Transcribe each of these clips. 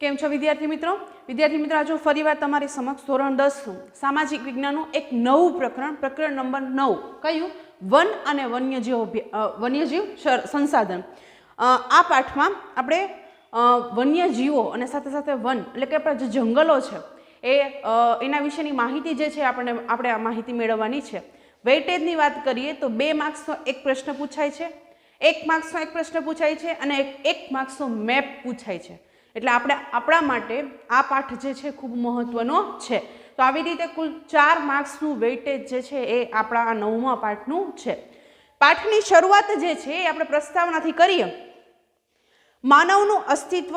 કેમ છો વિદ્યાર્થી મિત્રો? આજે ફરીવાર તમારી સમક્ષ ધોરણ 10 સામાજિક વિજ્ઞાનનું એક નવું પ્રકરણ નંબર 9 કયું વન અને વન્યજીવ સંસાધન. આ પાઠમાં આપણે વન્યજીવો અને સાથે સાથે વન એટલે કે આપણા જે જંગલો છે એના વિશેની માહિતી જે છે આપણે આ માહિતી મેળવવાની છે. વેઇટેજની વાત કરીએ તો 2 માર્ક્સનો એક પ્રશ્ન પૂછાય છે, 1 માર્ક્સનો એક પ્રશ્ન પૂછાય છે અને 1 માર્ક્સનો મેપ પૂછાય છે. એટલે આપણા માટે આ પાઠ જે છે ખૂબ મહત્વનો છે. તો આવી રીતે કુલ 4 માર્ક્સનું વેઇટેજ જે છે એ આપણા આ 9મા પાઠનું છે. પાઠની શરૂઆત જે છે એ આપણે પ્રસ્તાવનાથી કરીએ. માનવનું અસ્તિત્વ,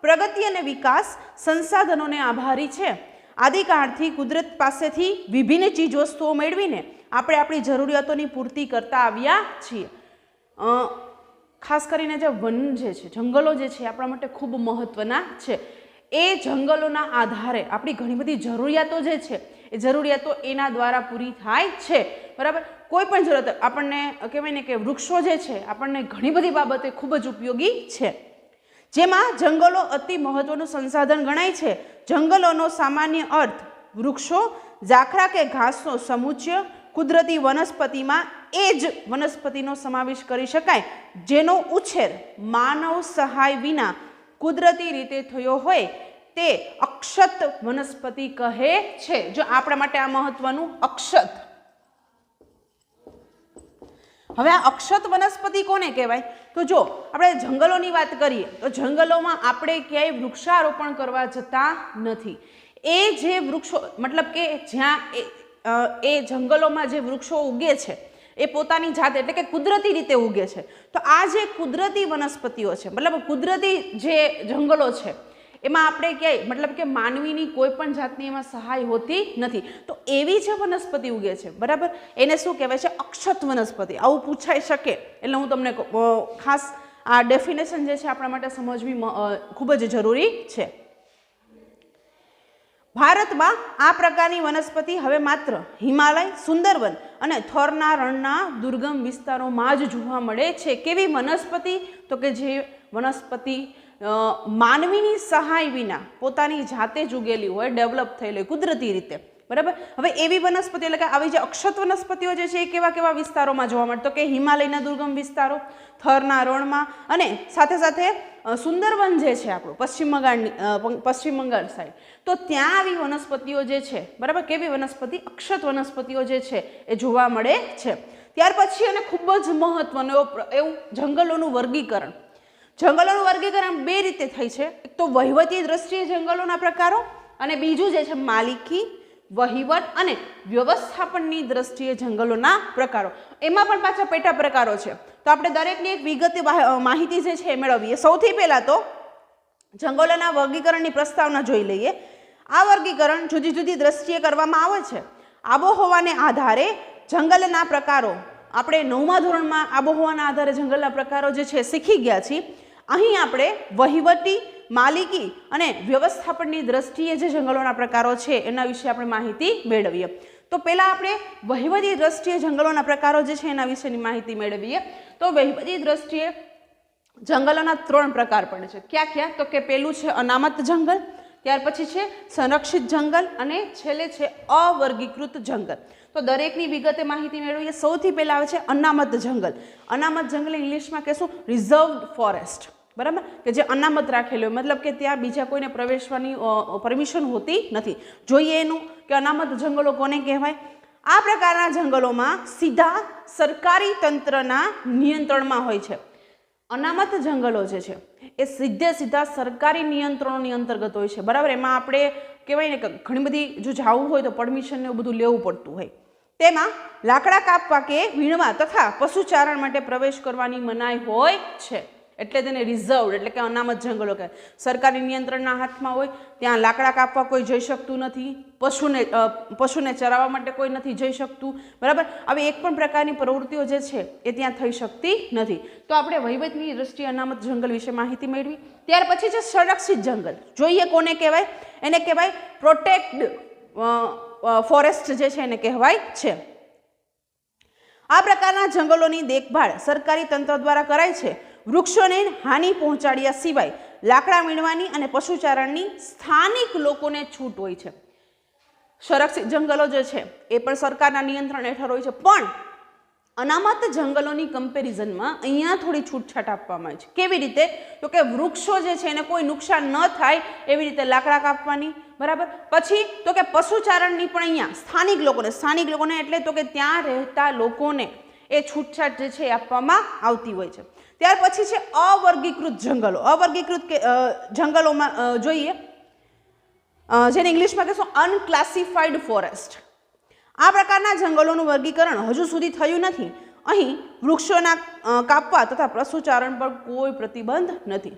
પ્રગતિ અને વિકાસ સંસાધનોને આભારી છે. આદિકાળથી કુદરત પાસેથી વિભિન્ન ચીજવસ્તુઓ મેળવીને આપણે આપણી જરૂરિયાતોની પૂર્તિ કરતા આવ્યા છીએ. ખાસ કરીને જે વન જે છે, જંગલો જે છે આપણા માટે ખૂબ મહત્વના છે. એ જંગલોના આધારે આપણી ઘણી બધી જરૂરિયાતો જે છે એ જરૂરિયાતો એના દ્વારા પૂરી થાય છે. બરાબર, કોઈ પણ જરૂરિયાત આપણને કહેવાય ને કે વૃક્ષો જે છે આપણને ઘણી બધી બાબતે ખૂબ જ ઉપયોગી છે. જેમાં જંગલો અતિ મહત્વનું સંસાધન ગણાય છે. જંગલોનો સામાન્ય અર્થ વૃક્ષો, ઝાખરા કે ઘાસનો સમુચ્ચય, કુદરતી વનસ્પતિમાં એ જ વનસ્પતિનો સમાવેશ કરી શકાય જેનો ઉછેર માનવ સહાય વિના કુદરતી રીતે થયો હોય તે અક્ષત વનસ્પતિ કહે છે. જો આપણા માટે આ મહત્વનું અક્ષત. હવે આ અક્ષત વનસ્પતિ કોને કહેવાય? તો જો આપણે જંગલોની વાત કરીએ તો જંગલોમાં આપણે ક્યાંય વૃક્ષારોપણ કરવા જતા નથી. એ જે વૃક્ષો મતલબ કે જ્યાં એ જંગલોમાં જે વૃક્ષો ઉગે છે એ પોતાની જાતે એટલે કે કુદરતી રીતે ઉગે છે. તો આ જે કુદરતી વનસ્પતિઓ છે મતલબ કુદરતી જે જંગલો છે એમાં આપણે ક્યાંય મતલબ કે માનવીની કોઈ પણ જાતની એમાં સહાય હોતી નથી. તો એવી જે વનસ્પતિ ઉગે છે બરાબર એને શું કહેવાય છે? અક્ષત વનસ્પતિ. આવું પૂછાઈ શકે એટલે હું તમને ખાસ આ ડેફિનેશન જે છે આપણા માટે સમજવી ખૂબ જ જરૂરી છે. ભારતમાં આ પ્રકારની વનસ્પતિ હવે માત્ર હિમાલય, સુંદરવન અને થોરના રણના દુર્ગમ વિસ્તારોમાં જ જોવા મળે છે. કેવી વનસ્પતિ? તો કે જે વનસ્પતિ માનવીની સહાય વિના પોતાની જાતે જ ઉગેલી હોય, ડેવલપ થયેલી કુદરતી રીતે. બરાબર, હવે એવી વનસ્પતિ એટલે કે આવી જે અક્ષત વનસ્પતિઓ જે છે એ કેવા કેવા વિસ્તારોમાં જોવા મળે? તો કે હિમાલયના દુર્ગમ વિસ્તારો, થરના રણમાં અને સાથે સાથે સુંદરવન જે છે આપણું પશ્ચિમ બંગાળ સાઈડ, તો ત્યાં આવી વનસ્પતિઓ જે છે બરાબર કેવી વનસ્પતિ? અક્ષત વનસ્પતિઓ જે છે એ જોવા મળે છે. ત્યાર પછી અને ખૂબ જ મહત્વનું એવું જંગલોનું વર્ગીકરણ. જંગલોનું વર્ગીકરણ 2 રીતે થાય છે. એક તો વહીવટી દ્રષ્ટિએ જંગલોના પ્રકારો અને બીજું જે છે માલિકી, વહીવટ અને વ્યવસ્થાપનની દ્રષ્ટિએ જંગલોના પ્રકારો. એમાં પણ પાછા પેટા પ્રકારો છે. તો આપણે દરેકની એક વિગતે માહિતી જે છે એ મેળવીએ. સૌથી પહેલાં તો જંગલોના વર્ગીકરણની પ્રસ્તાવના જોઈ લઈએ. આ વર્ગીકરણ જુદી જુદી દ્રષ્ટિએ કરવામાં આવે છે. આબોહવાને આધારે જંગલના પ્રકારો આપણે 9મા ધોરણમાં આબોહવાના આધારે જંગલના પ્રકારો જે છે શીખી ગયા છીએ. અહીં આપણે વહીવટી, માલિકી અને વ્યવસ્થાપનની દ્રષ્ટિએ જે જંગલોના પ્રકારો છે એના વિશે આપણે માહિતી મેળવીએ. તો પહેલાં આપણે વહીવટી દ્રષ્ટિએ જંગલોના પ્રકારો જે છે એના વિશેની માહિતી મેળવીએ. તો વહીવટી દ્રષ્ટિએ જંગલોના 3 પ્રકાર પડે છે. ક્યાં? તો કે પહેલું છે અનામત જંગલ, ત્યાર પછી છે સંરક્ષિત જંગલ અને છેલ્લે છે અવર્ગીકૃત જંગલ. તો દરેકની વિગતે માહિતી મેળવીએ. સૌથી પહેલાં આવે છે અનામત જંગલ. અનામત જંગલ ઇંગ્લિશમાં કહેશું રિઝર્વડ ફોરેસ્ટ. બરાબર, કે જે અનામત રાખેલું હોય મતલબ કે ત્યાં બીજા કોઈને પ્રવેશવાની પરમિશન હોતી નથી. જોઈએ એનું કે અનામત જંગલો કોને કહેવાય? આ પ્રકારના જંગલોમાં સીધા સરકારી તંત્રના નિયંત્રણમાં હોય છે. અનામત જંગલો જે છે એ સીધા સરકારી નિયંત્રણોની અંતર્ગત હોય છે. બરાબર, એમાં આપણે કહેવાય ને કે ઘણી બધી જો જવું હોય તો પરમિશન ને એવું બધું લેવું પડતું હોય. તેમાં લાકડા કાપવા કે વીણવા તથા પશુચારણ માટે પ્રવેશ કરવાની મનાઈ હોય છે. એટલે તેને રિઝર્વડ એટલે કે અનામત જંગલો કહેવાય. સરકારી નિયંત્રણના હાથમાં હોય, ત્યાં લાકડા કાપવા કોઈ જઈ શકતું નથી, પશુને ચરાવવા માટે કોઈ નથી જઈ શકતું. બરાબર, આવી એક પણ પ્રકારની પ્રવૃત્તિઓ જે છે એ ત્યાં થઈ શકતી નથી. તો આપણે વહીવટની દ્રષ્ટિએ અનામત જંગલ વિશે માહિતી મેળવી. ત્યાર પછી છે સંરક્ષિત જંગલ. જોઈએ કોને કહેવાય? એને કહેવાય પ્રોટેક્ડ ફોરેસ્ટ જે છે એને કહેવાય છે. આ પ્રકારના જંગલોની દેખભાળ સરકારી તંત્ર દ્વારા કરાય છે. વૃક્ષોને હાનિ પહોંચાડ્યા સિવાય લાકડા વીણવાની અને પશુચારણની સ્થાનિક લોકોને છૂટ હોય છે. સંરક્ષિત જંગલો જે છે એ પણ સરકારના નિયંત્રણ હેઠળ હોય છે, પણ અનામત જંગલોની કમ્પેરિઝનમાં અહીંયા થોડી છૂટછાટ આપવામાં આવી છે. કેવી રીતે? તો કે વૃક્ષો જે છે એને કોઈ નુકસાન ન થાય એવી રીતે લાકડા કાપવાની, બરાબર. પછી તો કે પશુચારણની પણ અહીંયા સ્થાનિક લોકોને એટલે તો કે ત્યાં રહેતા લોકોને એ છૂટછાટ જે છે એ આપવામાં આવતી હોય છે. ત્યાર પછી છે અવર્ગીકૃત જંગલો. અવર્ગીકૃત જંગલોમાં જોઈએ, જેને ઇંગ્લિશમાં કહેશું અનક્લાસિફાઈડ ફોરેસ્ટ. આ પ્રકારના જંગલોનું વર્ગીકરણ હજુ સુધી થયું નથી. અહીં વૃક્ષોના કાપવા તથા પશુચારણ પર કોઈ પ્રતિબંધ નથી.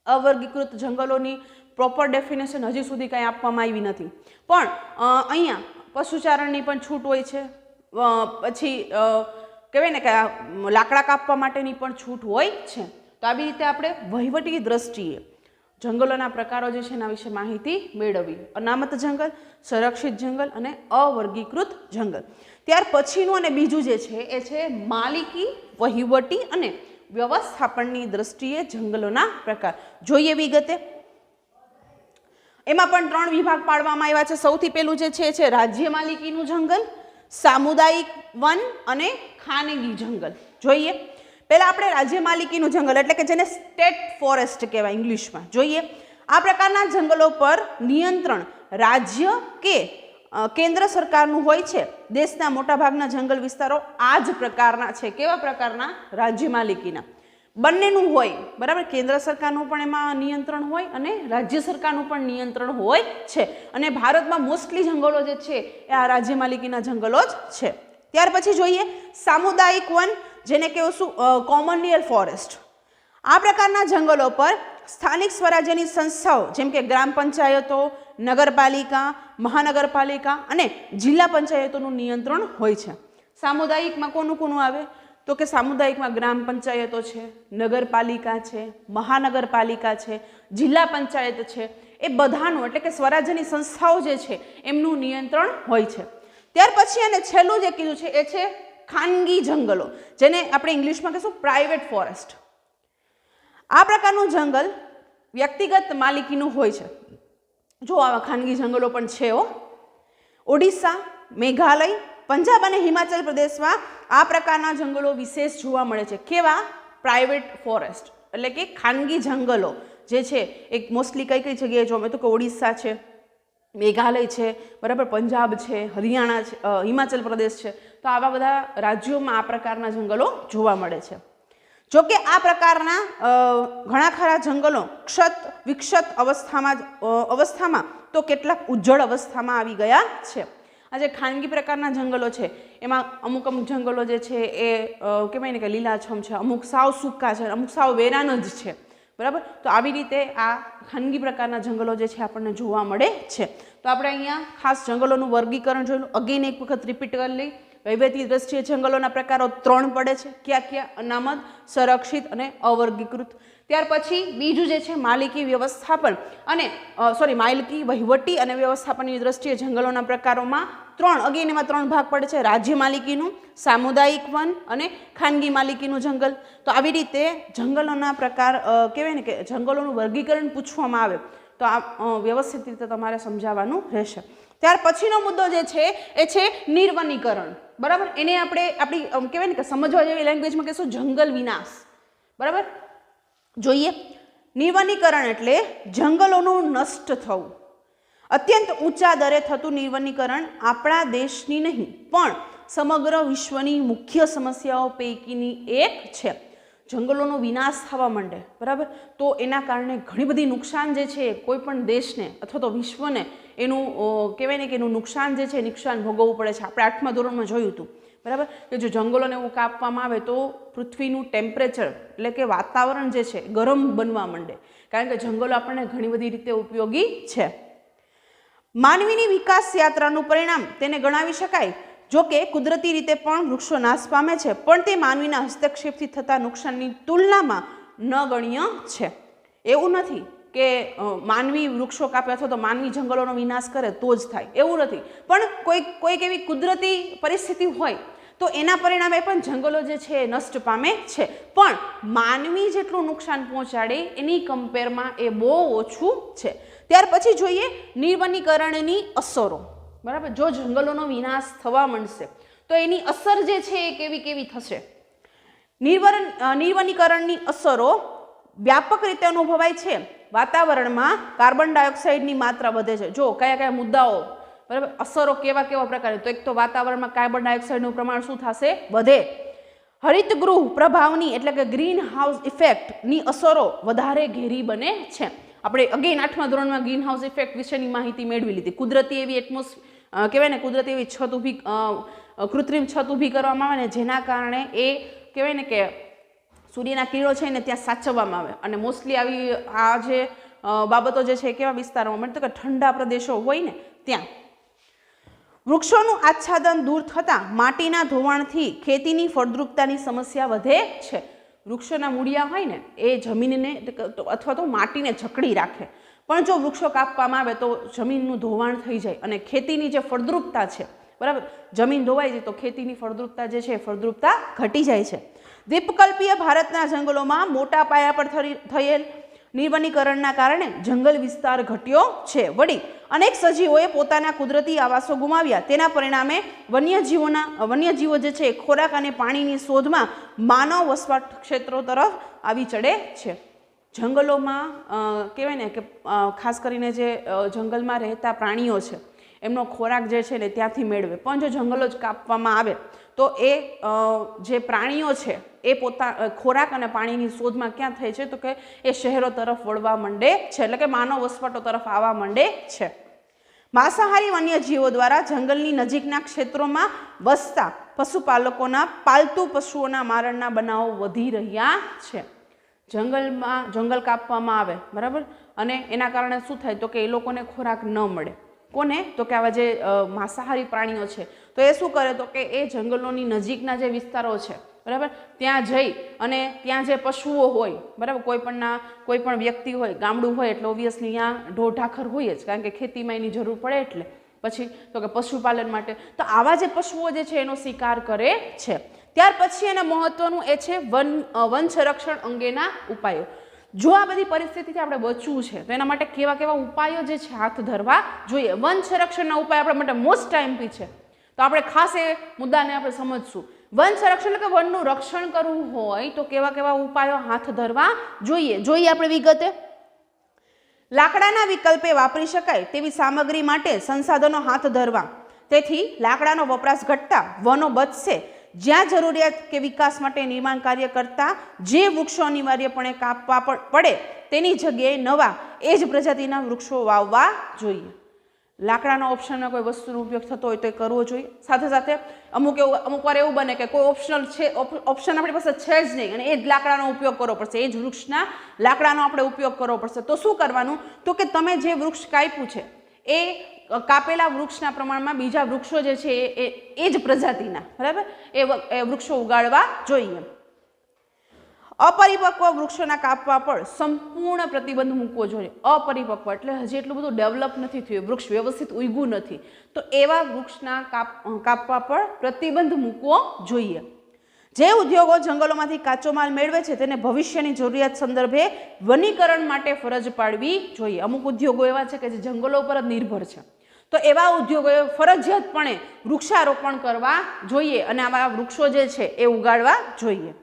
અવર્ગીકૃત જંગલોની પ્રોપર ડેફિનેશન હજી સુધી કંઈ આપવામાં આવી નથી, પણ અહીંયા પશુચારણની પણ છૂટ હોય છે. પછી કહેવાય ને કે લાકડા કાપવા માટેની પણ છૂટ હોય છે. તો આવી રીતે આપણે વહીવટી દ્રષ્ટિએ જંગલોના પ્રકારો જે છે એના વિશે માહિતી મેળવી. અનામત જંગલ, સંરક્ષિત જંગલ અને અવર્ગીકૃત જંગલ. ત્યાર પછીનું અને બીજું જે છે એ છે માલિકી, વહીવટી અને વ્યવસ્થાપનની દ્રષ્ટિએ જંગલોના પ્રકાર. જોઈએ વિગતે. એમાં પણ 3 વિભાગ પાડવામાં આવ્યા છે. સૌથી પહેલું જે છે એ છે રાજ્ય માલિકીનું જંગલ, સામુદાયિક વન અને ખાનગી જંગલ. જોઈએ પહેલા આપણે રાજ્ય માલિકીનું જંગલ એટલે કે જેને સ્ટેટ ફોરેસ્ટ કહેવાય ઇંગ્લિશમાં. જોઈએ આ પ્રકારના જંગલો પર નિયંત્રણ રાજ્ય કે કેન્દ્ર સરકારનું હોય છે. દેશના મોટાભાગના જંગલ વિસ્તારો આ જ પ્રકારના છે. કેવા પ્રકારના? રાજ્ય માલિકીના. બંનેનું હોય, બરાબર. કેન્દ્ર સરકારનું પણ એમાં નિયંત્રણ હોય અને રાજ્ય સરકારનું પણ નિયંત્રણ હોય છે. અને ભારતમાં મોસ્ટલી જંગલો જે છે એ આ રાજ્ય માલિકીના જંગલો જ છે. ત્યાર પછી જોઈએ સામુદાયિક વન, જેને કહેશું કોમનિયલ ફોરેસ્ટ. આ પ્રકારના જંગલો પર સ્થાનિક સ્વરાજ્યની સંસ્થાઓ જેમ કે ગ્રામ પંચાયતો, નગરપાલિકા, મહાનગરપાલિકા અને જિલ્લા પંચાયતોનું નિયંત્રણ હોય છે. સામુદાયિકમાં કોનું આવે? તો કે સામુદાયિકમાં ગ્રામ પંચાયતો છે, નગરપાલિકા છે, મહાનગરપાલિકા છે, જિલ્લા પંચાયત છે, એ બધાનું એટલે કે સ્વરાજ્યની સંસ્થાઓ જે છે એમનું નિયંત્રણ હોય છે. ત્યાર પછી અને છેલ્લું જે કીધું છે એ છે ખાનગી જંગલો, જેને આપણે ઇંગ્લિશમાં કહીશું પ્રાઇવેટ ફોરેસ્ટ. આ પ્રકારનું જંગલ વ્યક્તિગત માલિકીનું હોય છે. જો આવા ખાનગી જંગલો પણ છે. ઓડિશા, મેઘાલય, પંજાબ અને હિમાચલ પ્રદેશમાં આ પ્રકારના જંગલો વિશેષ જોવા મળે છે. કેવા? પ્રાઇવેટ ફોરેસ્ટ એટલે કે ખાનગી જંગલો જે છે એ મોસ્ટલી કઈ જગ્યાએ જોવા મળે? તો કે ઓડિશા છે, મેઘાલય છે, બરાબર, પંજાબ છે, હરિયાણા છે, હિમાચલ પ્રદેશ છે. તો આવા બધા રાજ્યોમાં આ પ્રકારના જંગલો જોવા મળે છે. જોકે આ પ્રકારના ઘણા ખરા જંગલો વિકસિત અવસ્થામાં તો કેટલાક ઉજ્જળ અવસ્થામાં આવી ગયા છે. આ જે ખાનગી પ્રકારના જંગલો છે એમાં અમુક જંગલો જે છે એ કહેવાય ને કે લીલાછમ છે, અમુક સાવ સૂકા છે, અમુક સાવ વેરાન જ છે, બરાબર. તો આવી રીતે આ ખાનગી પ્રકારના જંગલો જે છે આપણને જોવા મળે છે. તો આપણે અહીંયા ખાસ જંગલોનું વર્ગીકરણ જોયું. અગેન એક વખત રિપીટ કરી લઈ. વહીવટી દ્રષ્ટિએ જંગલોના પ્રકારો 3 પડે છે. ક્યાં? અનામત, સંરક્ષિત અને અવર્ગીકૃત. ત્યાર પછી બીજું જે છે માલિકી, વ્યવસ્થાપન અને માલિકી, વહીવટી અને વ્યવસ્થાપનની દ્રષ્ટિએ જંગલોના પ્રકારોમાં 3 અગેન એમાં 3 ભાગ પડે છે. રાજ્ય માલિકીનું, સામુદાયિક વન અને ખાનગી માલિકીનું જંગલ. તો આવી રીતે જંગલોના પ્રકાર કહેવાય ને કે જંગલોનું વર્ગીકરણ પૂછવામાં આવે તો આ વ્યવસ્થિત રીતે તમારે સમજાવવાનું રહેશે. ત્યાર પછીનો મુદ્દો જે છે એ છે નિર્વનીકરણ, બરાબર. એને આપણે આપણી કહેવાય ને કે સમજવા જેવી લેંગ્વેજમાં કહીશું જંગલ વિનાશ, બરાબર. જોઈએ નિર્વનીકરણ એટલે જંગલોનું નષ્ટ થવું. અત્યંત ઊંચા દરે થતું નિર્વનીકરણ આપણા દેશની નહીં પણ સમગ્ર વિશ્વની મુખ્ય સમસ્યાઓ પૈકીની એક છે. જંગલોનો વિનાશ થવા માંડે, બરાબર, તો એના કારણે ઘણી બધી નુકસાન જે છે કોઈ પણ દેશને અથવા તો વિશ્વને એનું કહેવાય ને કે એનું નુકસાન જે છે નુકસાન ભોગવવું પડે છે. આપણે 8મા ધોરણમાં જોયું હતું, બરાબર, કે જો જંગલોને એવું કાપવામાં આવે તો પૃથ્વીનું ટેમ્પરેચર એટલે કે વાતાવરણ જે છે ગરમ બનવા માંડે, કારણ કે જંગલો આપણને ઘણી બધી રીતે ઉપયોગી છે. માનવીની વિકાસ યાત્રાનું પરિણામ તેને ગણાવી શકાય. જો કે કુદરતી રીતે પણ વૃક્ષો નાશ પામે છે, પણ તે માનવીના હસ્તક્ષેપથી થતા નુકસાનની તુલનામાં નગણ્ય છે. એવું નથી કે માનવી વૃક્ષો કાપે અથવા તો માનવી જંગલોનો વિનાશ કરે તો જ થાય, એવું નથી. પણ કોઈક એવી કુદરતી પરિસ્થિતિ હોય તો એના પરિણામે પણ જંગલો જે છે એ નષ્ટ પામે છે, પણ માનવી જેટલું નુકસાન પહોંચાડે એની કમ્પેરમાં એ બહુ ઓછું છે. ત્યાર પછી જોઈએ નિર્વનીકરણની અસરો. બરાબર, જો જંગલોનો વિનાશ થવા માંડશે તો એની અસર જે છે એ કેવી કેવી થશે. નિર્વનીકરણની અસરો વ્યાપક રીતે અનુભવાય છે. વાતાવરણમાં કાર્બન ડાયોક્સાઇડની માત્રા વધે છે. જો કયા કયા મુદ્દાઓ, બરાબર, અસરો કેવા કેવા પ્રકારે, તો એક તો વાતાવરણમાં કાર્બન ડાયોક્સાઇડનું પ્રમાણ શું થશે? વધે. હરિતગૃહ પ્રભાવની એટલે કે ગ્રીન હાઉસ ઇફેક્ટની અસરો વધારે ઘેરી બને છે. આપણે અગેન 8મા ધોરણમાં ગ્રીન હાઉસ ઇફેક્ટ વિશેની માહિતી મેળવી લીધી. કુદરતી એવી કહેવાય ને, કુદરતી એવી છત ઊભી, કૃત્રિમ છત ઊભી કરવામાં આવે ને, જેના કારણે એ કહેવાય ને કે સૂર્યના કિરણો છે ને ત્યાં સાચવવામાં આવે. અને મોસ્ટલી આવી આ જે બાબતો જે છે કેવા વિસ્તારોમાં મળે, તો કે ઠંડા પ્રદેશો હોય ને ત્યાં. વૃક્ષોનું આચ્છાદન દૂર થતાં માટીના ધોવાણથી ખેતીની ફળદ્રુપતાની સમસ્યા વધે છે. વૃક્ષોના મૂળિયા હોય ને એ જમીનને અથવા તો માટીને જકડી રાખે, પણ જો વૃક્ષો કાપવામાં આવે તો જમીનનું ધોવાણ થઈ જાય અને ખેતીની જે ફળદ્રુપતા છે, બરાબર, જમીન ધોવાઈ જાય તો ખેતીની ફળદ્રુપતા જે છે ફળદ્રુપતા ઘટી જાય છે. દ્વીપકલ્પીય ભારતના જંગલોમાં મોટા પાયા પર થયેલ નિર્વનીકરણના કારણે જંગલ વિસ્તાર ઘટ્યો છે. વળી અનેક સજીવોએ પોતાના કુદરતી આવાસો ગુમાવ્યા. તેના પરિણામે વન્યજીવો જે છે ખોરાક અને પાણીની શોધમાં માનવ વસવાટ ક્ષેત્રો તરફ આવી ચડે છે. જંગલોમાં કહેવાય ને કે ખાસ કરીને જે જંગલમાં રહેતા પ્રાણીઓ છે એમનો ખોરાક જે છે ને ત્યાંથી મેળવે, પણ જો જંગલો જ કાપવામાં આવે તો એ જે પ્રાણીઓ છે એ ખોરાક અને પાણીની શોધમાં ક્યાં થાય છે? તો કે એ શહેરો તરફ વળવા માંડે છે, એટલે કે માનવ વસવાટો તરફ આવવા માંડે છે. માંસાહારી વન્યજીવો દ્વારા જંગલની નજીકના ક્ષેત્રોમાં વસતા પશુપાલકોના પાલતુ પશુઓના મારણના બનાવો વધી રહ્યા છે. જંગલ કાપવામાં આવે, બરાબર, અને એના કારણે શું થાય? તો કે એ લોકોને ખોરાક ન મળે. કોને? તો કે આવા જે માંસાહારી પ્રાણીઓ છે તો એ શું કરે? તો કે એ જંગલોની નજીકના જે વિસ્તારો છે, બરાબર, ત્યાં જઈ અને ત્યાં જે પશુઓ હોય, બરાબર, કોઈ પણ વ્યક્તિ હોય, ગામડું હોય એટલે ઓબ્વિયસલી ત્યાં ઢોર ઢાખર હોય જ, કારણ કે ખેતીમાં એની જરૂર પડે. એટલે પછી તો કે પશુપાલન માટે તો આવા જે પશુઓ જે છે એનો શિકાર કરે છે. ત્યાર પછી એને મહત્વનું એ છે વન સંરક્ષણ અંગેના ઉપાયો. જો આ બધી પરિસ્થિતિથી આપણે બચવું છે તો એના માટે કેવા કેવા ઉપાયો જે છે હાથ ધરવા જોઈએ. વન સંરક્ષણના ઉપાય આપણા માટે મોસ્ટ ટાઈમથી છે, તો આપણે ખાસ એ મુદ્દાને આપણે સમજશું. વન સંરક્ષણ એટલે કે વનનું રક્ષણ કરવું હોય તો કેવા કેવા ઉપાયો હાથ ધરવા જોઈએ આપણે વિગતે. લાકડાના વિકલ્પે વાપરી શકાય તેવી સામગ્રી માટે સંસાધનો હાથ ધરવા. તેથી લાકડાનો વપરાશ ઘટતા વનો બચશે. જ્યાં જરૂરિયાત કે વિકાસ માટે નિર્માણ કાર્ય કરતા જે વૃક્ષો અનિવાર્યપણે કાપવા પડે તેની જગ્યાએ નવા એ જ પ્રજાતિના વૃક્ષો વાવવા જોઈએ. લાકડાનો ઓપ્શનનો કોઈ વસ્તુનો ઉપયોગ થતો હોય તો એ કરવો જોઈએ. સાથે સાથે અમુક વાર એવું બને કે કોઈ ઓપ્શન આપણી પાસે છે જ નહીં અને એ જ લાકડાનો ઉપયોગ કરવો પડશે, એ જ વૃક્ષના લાકડાનો આપણે ઉપયોગ કરવો પડશે. તો શું કરવાનું? તો કે તમે જે વૃક્ષ કાપ્યું છે એ કાપેલા વૃક્ષના પ્રમાણમાં બીજા વૃક્ષો જે છે એ જ પ્રજાતિના, બરાબર, એ વૃક્ષો ઉગાડવા જોઈએ. અપરિપક્વ વૃક્ષોના કાપવા પર સંપૂર્ણ પ્રતિબંધ મૂકવો જોઈએ. અપરિપક્વ એટલે હજી એટલું બધું ડેવલપ નથી થયું, વૃક્ષ વ્યવસ્થિત ઉગ્યું નથી, તો એવા વૃક્ષના કાપવા પર પ્રતિબંધ મૂકવો જોઈએ. જે ઉદ્યોગો જંગલોમાંથી કાચો માલ મેળવે છે તેને ભવિષ્યની જરૂરિયાત સંદર્ભે વનીકરણ માટે ફરજ પાડવી જોઈએ. અમુક ઉદ્યોગો એવા છે કે જે જંગલો પર જ નિર્ભર છે, તો એવા ઉદ્યોગોએ ફરજિયાતપણે વૃક્ષારોપણ કરવા જોઈએ અને આવા વૃક્ષો જે છે એ ઉગાડવા જોઈએ.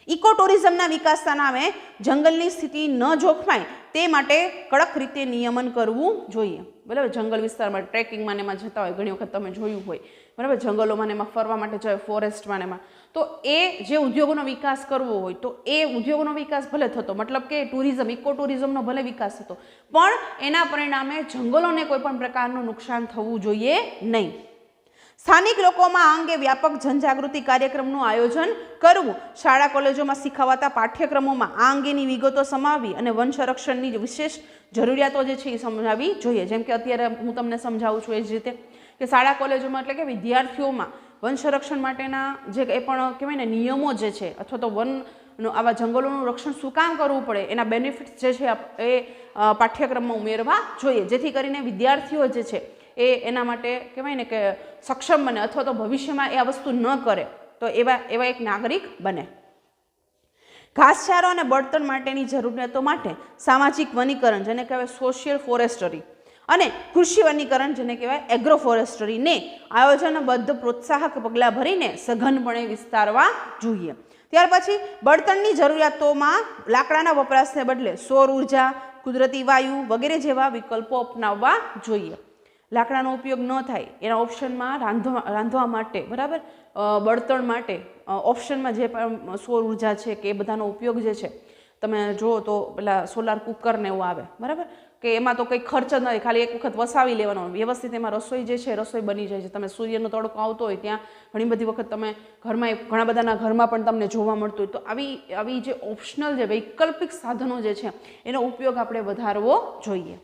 ઇકો ટુરિઝમના વિકાસના નામે જંગલની સ્થિતિ ન જોખમાય તે માટે કડક રીતે નિયમન કરવું જોઈએ. બરાબર, જંગલ વિસ્તારમાં ટ્રેકિંગમાં એમાં જતા હોય, ઘણી વખત તમે જોયું હોય, બરાબર, જંગલોમાં એમાં ફરવા માટે જાય, ફોરેસ્ટમાં એમાં, તો એ જે ઉદ્યોગોનો વિકાસ કરવો હોય તો એ ઉદ્યોગોનો વિકાસ ભલે થતો, મતલબ કે ટુરિઝમ, ઇકો ટુરિઝમનો ભલે વિકાસ થતો, પણ એના પરિણામે જંગલોને કોઈ પણ પ્રકારનું નુકસાન થવું જોઈએ નહીં. સ્થાનિક લોકોમાં આ અંગે વ્યાપક જનજાગૃતિ કાર્યક્રમનું આયોજન કરવું. શાળા કોલેજોમાં શીખવાતા પાઠ્યક્રમોમાં આ અંગેની વિગતો સમાવવી અને વન સંરક્ષણની વિશેષ જરૂરિયાતો જે છે એ સમજાવવી જોઈએ. જેમ કે અત્યારે હું તમને સમજાવું છું એ જ રીતે કે શાળા કોલેજોમાં એટલે કે વિદ્યાર્થીઓમાં વન સંરક્ષણ માટેના જે એ પણ કહેવાય ને નિયમો જે છે અથવા તો આવા જંગલોનું રક્ષણ શું કામ કરવું પડે એના બેનિફિટ્સ જે છે એ પાઠ્યક્રમમાં ઉમેરવા જોઈએ, જેથી કરીને વિદ્યાર્થીઓ જે છે એના માટે કહેવાય ને કે સક્ષમ બને અથવા તો ભવિષ્યમાં એ આ વસ્તુ ન કરે તો એવા એક નાગરિક બને. ઘાસચારો અને બળતણ માટેની જરૂરિયાતો માટે સામાજિક વનીકરણ જેને કહેવાય સોશિયલ ફોરેસ્ટરી અને કૃષિ વનીકરણ જેને કહેવાય એગ્રો ફોરેસ્ટરીને આયોજનબદ્ધ પ્રોત્સાહક પગલાં ભરીને સઘનપણે વિસ્તારવા જોઈએ. ત્યાર પછી બળતણની જરૂરિયાતોમાં લાકડાના વપરાશને બદલે સૌર ઉર્જા, કુદરતી વાયુ વગેરે જેવા વિકલ્પો અપનાવવા જોઈએ. લાકડાનો ઉપયોગ ન થાય એના ઓપ્શનમાં રાંધવા માટે બરાબર બળતણ માટે ઓપ્શનમાં જે પણ સૌર ઉર્જા છે કે એ બધાનો ઉપયોગ જે છે તમે જુઓ તો પેલા સોલાર કુકર ને એવું આવે બરાબર કે એમાં તો કંઈ ખર્ચ જ નથી, ખાલી એક વખત વસાવી લેવાનો, વ્યવસ્થિત એમાં રસોઈ જે છે રસોઈ બની જાય છે. તમે સૂર્યનો તડકો આવતો હોય ત્યાં ઘણી બધી વખત તમે ઘરમાં ઘણા બધાના ઘરમાં પણ તમને જોવા મળતું હોય. તો આવી જે ઓપ્શનલ જે વૈકલ્પિક સાધનો જે છે એનો ઉપયોગ આપણે વધારવો જોઈએ.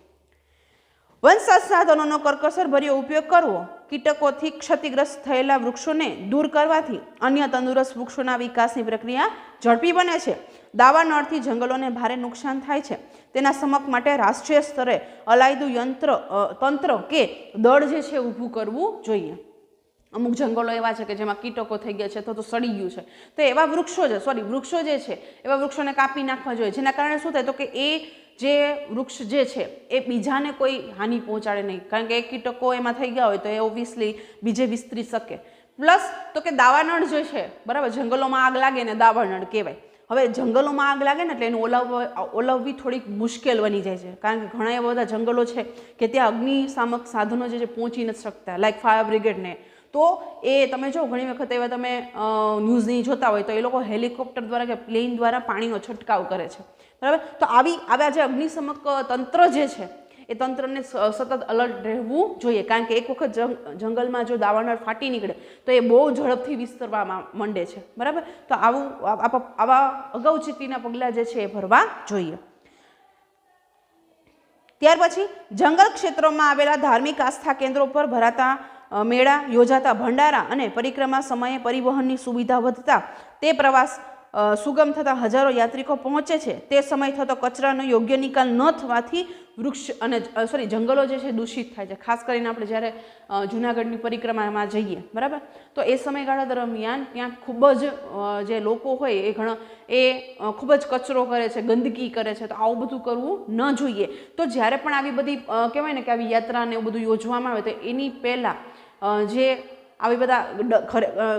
વન સંસાધનોનો કરકસરભર્યો ઉપયોગ કરવો, કીટકોથી ક્ષતિગ્રસ્ત થયેલા વૃક્ષોને દૂર કરવાથી અન્ય તંદુરસ્ત વૃક્ષોના વિકાસની પ્રક્રિયા ઝડપી બને છે. દાવાનળથી જંગલોને ભારે નુકસાન થાય છે. તેના શમક માટે રાષ્ટ્રીય સ્તરે અલાયદું તંત્ર કે દળ જે છે ઊભું કરવું જોઈએ. અમુક જંગલો એવા છે કે જેમાં કીટકો થઈ ગયા છે અથવા તો સડી ગયું છે તો એવા વૃક્ષો જે છે એવા વૃક્ષોને કાપી નાખવા જોઈએ, જેના કારણે શું થાય તો કે એ જે વૃક્ષ જે છે એ બીજાને કોઈ હાનિ પહોંચાડે નહીં, કારણ કે એ કીટકો એમાં થઈ ગયા હોય તો એ ઓબ્વિયસલી બીજે વિસ્તરી શકે. પ્લસ તો કે દાવાનળ જે છે બરાબર, જંગલોમાં આગ લાગે ને દાવાનળ કહેવાય. હવે જંગલોમાં આગ લાગે ને એટલે એને ઓલવવી થોડીક મુશ્કેલ બની જાય છે, કારણ કે ઘણા એવા બધા જંગલો છે કે ત્યાં અગ્નિશામક સાધનો જે છે પહોંચી નથી શકતા, લાઈક ફાયર બ્રિગેડને. તો એ તમે જો ઘણી વખત એવા તમે ન્યૂઝ નહીં જોતા હોય તો એ લોકો હેલિકોપ્ટર દ્વારા કે પ્લેન દ્વારા પાણીનો છંટકાવ કરે છે બરાબર. તો આવા જે અગ્નિશમક તંત્ર જે છે એ તંત્રને સતત અલર્ટ રહેવું જોઈએ, કારણ કે એક વખત જંગલમાં જો દાવાનળ ફાટી નીકળે તો એ બહુ ઝડપથી વિસ્તરવા માંડે છે બરાબર. તો આવા અગાઉચેતીના પગલાં જે છે એ ભરવા જોઈએ. ત્યાર પછી જંગલ ક્ષેત્રોમાં આવેલા ધાર્મિક આસ્થા કેન્દ્રો પર ભરાતા મેળા, યોજાતા ભંડારા અને પરિક્રમા સમયે પરિવહનની સુવિધા વધતા તે પ્રવાસ સુગમ થતાં હજારો યાત્રિકો પહોંચે છે. તે સમય થતો કચરાનો યોગ્ય નિકાલ ન થવાથી જંગલો જે છે દૂષિત થાય છે. ખાસ કરીને આપણે જ્યારે જૂનાગઢની પરિક્રમામાં જઈએ બરાબર, તો એ સમયગાળા દરમિયાન ત્યાં ખૂબ જ જે લોકો હોય એ ખૂબ જ કચરો કરે છે, ગંદકી કરે છે. તો આવું બધું કરવું ન જોઈએ. તો જ્યારે પણ આવી બધી કહેવાય ને કે આવી યાત્રાને એવું બધું યોજવામાં આવે તો એની પહેલાં જે આવી બધા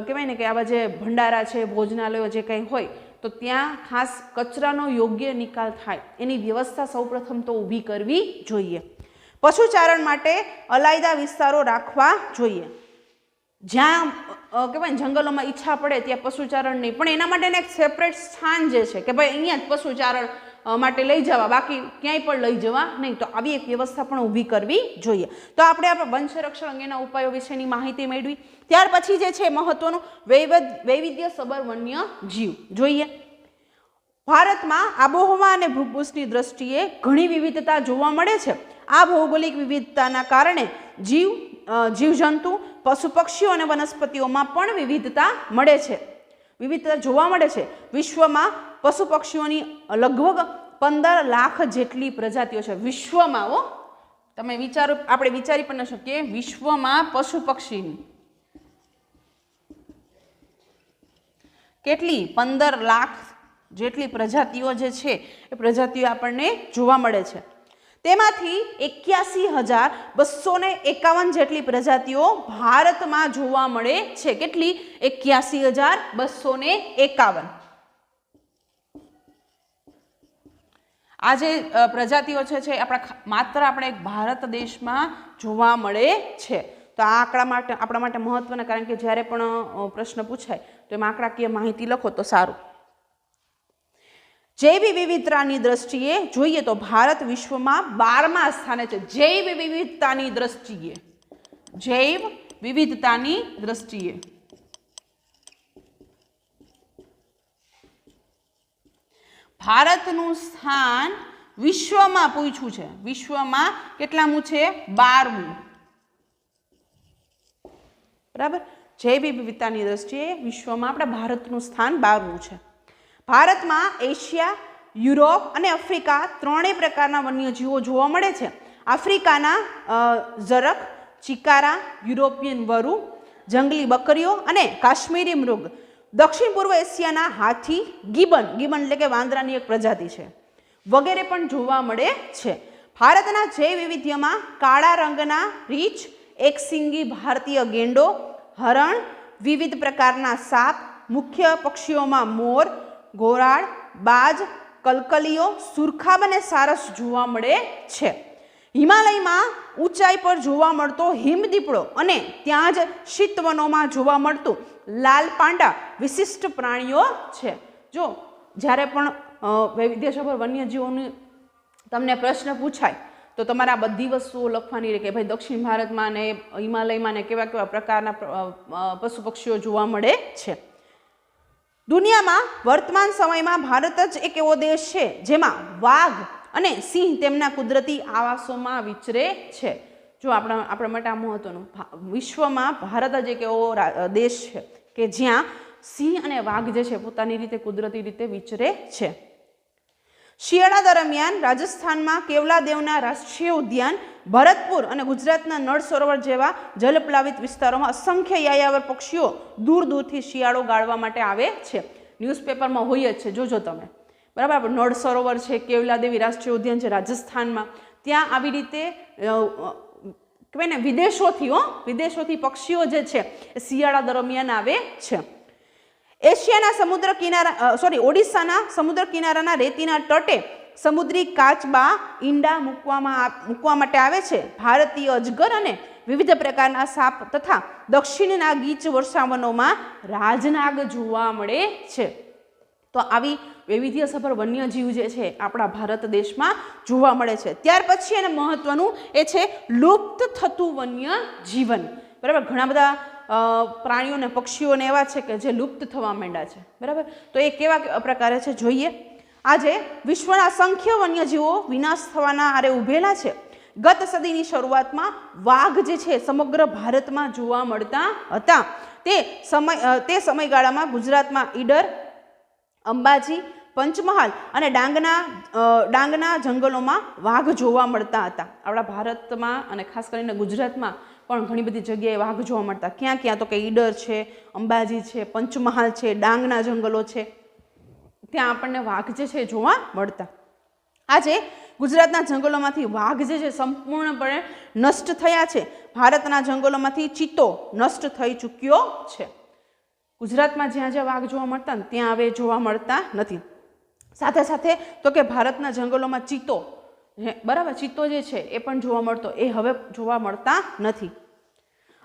કહેવાય ને કે આવા જે ભંડારા છે, ભોજનાલયો જે કંઈ હોય તો ત્યાં ખાસ કચરાનો યોગ્ય નિકાલ થાય એની વ્યવસ્થા સૌપ્રથમ તો ઊભી કરવી જોઈએ. પશુચારણ માટે અલાયદા વિસ્તારો રાખવા જોઈએ. જ્યાં કહેવાય ને જંગલોમાં ઈચ્છા પડે ત્યાં પશુચારણ નહીં, પણ એના માટેને એક સેપરેટ સ્થાન જે છે કે ભાઈ અહીંયા જ પશુચારણ માટે લઈ જવા, બાકી ક્યાંય પણ લઈ જવા નહીં. તો આવી એક વ્યવસ્થા પણ ઊભી કરવી જોઈએ. તો આપણે વન સંરક્ષણ અંગેના ઉપાયો વિશેની માહિતી મેળવી. ત્યાર પછી જે છે મહત્વનું વૈવિધ્યસભર વન્ય જીવ જોઈએ. ભારતમાં આબોહવા અને ભૂપૃષ્ઠની દ્રષ્ટિએ ઘણી વિવિધતા જોવા મળે છે. આ ભૌગોલિક વિવિધતાના કારણે જીવજંતુ, પશુ પક્ષીઓ અને વનસ્પતિઓમાં પણ વિવિધતા જોવા મળે છે. વિશ્વમાં પશુ પક્ષીઓની લગભગ 15 લાખ જેટલી પ્રજાતિઓ છે. વિશ્વમાં તમે વિચારો, આપણે વિચારી પણ ન શકીએ વિશ્વમાં પશુ પક્ષીની કેટલી 15 લાખ જેટલી પ્રજાતિઓ જે છે એ પ્રજાતિઓ આપણને જોવા મળે છે. તેમાંથી 81,251 જેટલી પ્રજાતિઓ ભારતમાં જોવા મળે છે. કેટલી? 81,251. આ જે પ્રજાતિઓ છે માત્ર આપણે ભારત દેશમાં જોવા મળે છે. તો આ આંકડા આપણા માટે મહત્વના, કારણ કે જ્યારે પણ પ્રશ્ન પૂછાય તો એમાં આંકડાકીય માહિતી લખો તો સારું. જૈવ વિવિધતાની દ્રષ્ટિએ જોઈએ તો ભારત વિશ્વમાં 12મા સ્થાને છે. જૈવ વિવિધતાની દ્રષ્ટિએ ભારતનું સ્થાન વિશ્વમાં પૂછ્યું છે. વિશ્વમાં કેટલામું છે? 12મું. બરાબર. જૈવ વિવિધતાની દ્રષ્ટિએ વિશ્વમાં આપણા ભારતનું સ્થાન 12મું છે. ભારતમાં એશિયા, યુરોપ અને આફ્રિકા ત્રણેય પ્રકારના વન્યજીવો જોવા મળે છે. આફ્રિકાના ઝરખ, ચિકારા, યુરોપિયન વરુ, જંગલી બકરીઓ અને કાશ્મીરી મૃગ, દક્ષિણ પૂર્વ એશિયાના હાથી, ગિબન એટલે કે વાંદરાની એક પ્રજાતિ છે, વગેરે પણ જોવા મળે છે. ભારતના જૈવ વૈવિધ્યમાં કાળા રંગના રીંછ, એકશિંગી ભારતીય ગેંડો, હરણ, વિવિધ પ્રકારના સાપ, મુખ્ય પક્ષીઓમાં મોર, ઘોરાડ, બાજ, કલકલીઓ, સુરખાબ અને સારસ જોવા મળે છે. હિમાલયમાં ઊંચાઈ પર જોવા મળતો હિમદીપડો અને ત્યાં જ શીતવનોમાં જોવા મળતું લાલ પાંડા વિશિષ્ટ પ્રાણીઓ છે. જો જ્યારે પણ વૈવિધ્યસભર વન્યજીવોની તમને પ્રશ્ન પૂછાય તો તમારે આ બધી વસ્તુઓ લખવાની રહે કે ભાઈ દક્ષિણ ભારતમાં ને હિમાલયમાં ને કેવા કેવા પ્રકારના પશુ પક્ષીઓ જોવા મળે છે. દુનિયામાં વર્તમાન સમયમાં ભારત જ એક એવો દેશ છે જેમાં વાઘ અને સિંહ તેમના કુદરતી આવાસોમાં વિચરે છે. જો આપણા માટે આ મહત્વનું, વિશ્વમાં ભારત જ એક એવો દેશ છે કે જ્યાં સિંહ અને વાઘ જે છે પોતાની રીતે કુદરતી રીતે વિચરે છે. શિયાળા દરમિયાન રાજસ્થાનમાં કેવલાદેવના રાષ્ટ્રીય ઉદ્યાન, ભરતપુર અને ગુજરાતના નળ સરોવર જેવા જલપ્લાવિત વિસ્તારોમાં અસંખ્ય યાયાવર પક્ષીઓ દૂર દૂરથી શિયાળો ગાળવા માટે આવે છે. ન્યૂઝપેપરમાં હોય જ છે, જોજો તમે, બરાબર. નળ સરોવર છે, કેવલાદેવી રાષ્ટ્રીય ઉદ્યાન છે રાજસ્થાનમાં, ત્યાં આવી રીતે કહેવાય ને વિદેશોથી પક્ષીઓ જે છે એ શિયાળા દરમિયાન આવે છે. ઓડિશાના સમુદ્ર કિનારાના રેતીના તટે સમુદ્રી કાચબા ઈંડા મૂકવા માટે આવે છે. ભારતીય અજગર અને વિવિધ પ્રકારના સાપ તથા દક્ષિણના ગીચ વર્ષાવનોમાં રાજનાગ જોવા મળે છે. તો આવી વૈવિધ્યસભર વન્યજીવ જે છે આપણા ભારત દેશમાં જોવા મળે છે. ત્યાર પછી એને મહત્વનું એ છે લુપ્ત થતું વન્ય જીવન, બરાબર. ઘણા બધા પ્રાણીઓ અને પક્ષીઓને એવા છે કે જે લુપ્ત થવા માંડ્યા છે, બરાબર. તો એ કેવા પ્રકારે છે જોઈએ. આજે વિશ્વના અસંખ્ય વન્યજીવો વિનાશ થવાના આરે ઉભેલા છે. ગત સદીની શરૂઆતમાં વાઘ જે છે સમગ્ર ભારતમાં જોવા મળતા હતા. તે સમયગાળામાં ગુજરાતમાં ઈડર, અંબાજી, પંચમહાલ અને ડાંગના જંગલોમાં વાઘ જોવા મળતા હતા. આપણા ભારતમાં અને ખાસ કરીને ગુજરાતમાં પણ ઘણી બધી જગ્યાએ વાઘ જોવા મળતા. ક્યાં ક્યાં તો કે ઈડર છે, અંબાજી છે, પંચમહાલ છે, ડાંગના જંગલો છે, ત્યાં આપણને વાઘ જે છે જોવા મળતા. આજે ગુજરાતના જંગલોમાંથી વાઘ જે છે સંપૂર્ણપણે નષ્ટ થયા છે. ભારતના જંગલોમાંથી ચિત્તો નષ્ટ થઈ ચૂક્યો છે. ગુજરાતમાં જ્યાં જ્યાં વાઘ જોવા મળતા ને ત્યાં હવે જોવા મળતા નથી. સાથે સાથે તો કે ભારતના જંગલોમાં ચિત્તો, બરાબર, ચિત્તો જે છે એ પણ જોવા મળતો, એ હવે જોવા મળતા નથી.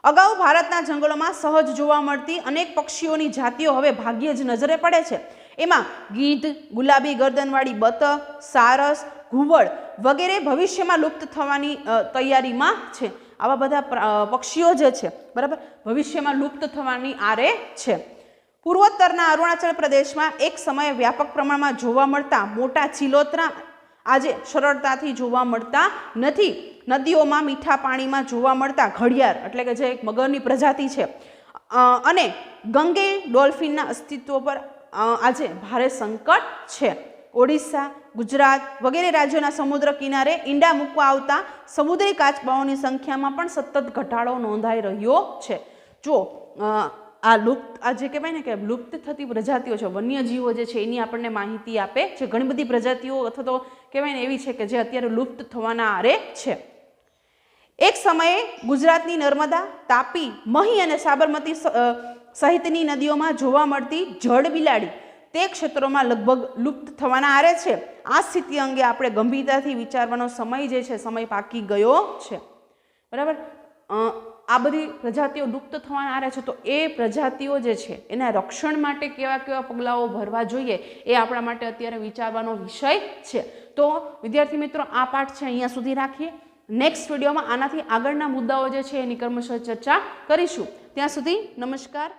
અગાઉ ભારતના જંગલોમાં સહજ જોવા મળતી અનેક પક્ષીઓની જાતિઓ હવે ભાગ્યે જ નજરે પડે છે. એમાં ગીધ, ગુલાબી ગરદનવાળી બતક, સારસ, ઘુવડ વગેરે ભવિષ્યમાં લુપ્ત થવાની તૈયારીમાં છે. આવા બધા પક્ષીઓ જે છે, બરાબર, ભવિષ્યમાં લુપ્ત થવાની આરે છે. પૂર્વોત્તરના અરુણાચલ પ્રદેશમાં એક સમયે વ્યાપક પ્રમાણમાં જોવા મળતા મોટા ચિલોતરા આજે સરળતાથી જોવા મળતા નથી. નદીઓમાં મીઠા પાણીમાં જોવા મળતા ઘડિયાળ એટલે કે જે એક મગરની પ્રજાતિ છે અને ગંગે ડોલ્ફિનના અસ્તિત્વ પર આજે ભારે સંકટ છે. ઓડિશા, ગુજરાત વગેરે રાજ્યોના સમુદ્ર કિનારે ઈંડા મૂકવા આવતા સમુદ્રી કાચબાઓની સંખ્યામાં પણ સતત ઘટાડો નોંધાઈ રહ્યો છે. જો આ જે કહેવાય ને કે લુપ્ત થતી પ્રજાતિઓ છે, વન્યજીવો જે છે એની આપણને માહિતી આપે છે. ઘણી બધી પ્રજાતિઓ અથવા તો કહેવાય ને એવી છે કે જે અત્યારે લુપ્ત થવાના આરે છે. એક સમયે ગુજરાતની નર્મદા, તાપી, મહી અને સાબરમતી સહિતની નદીઓમાં જોવા મળતી જળ બિલાડી તે ક્ષેત્રોમાં લગભગ લુપ્ત થવાના આરે છે. આ સ્થિતિ અંગે આપણે ગંભીરતાથી વિચારવાનો સમય જે છે સમય પાકી ગયો છે, બરાબર. આ બધી પ્રજાતિઓ લુપ્ત થવાના આરે છે, તો એ પ્રજાતિઓ જે છે એના રક્ષણ માટે કેવા કેવા પગલાઓ ભરવા જોઈએ એ આપણા માટે અત્યારે વિચારવાનો વિષય છે. તો વિદ્યાર્થી મિત્રો, આ પાઠ છે અહીંયા સુધી રાખીએ. નેક્સ્ટ વિડીયોમાં આનાથી આગળના મુદ્દાઓ જે છે એની ક્રમશઃ ચર્ચા કરીશું. ત્યાં સુધી નમસ્કાર.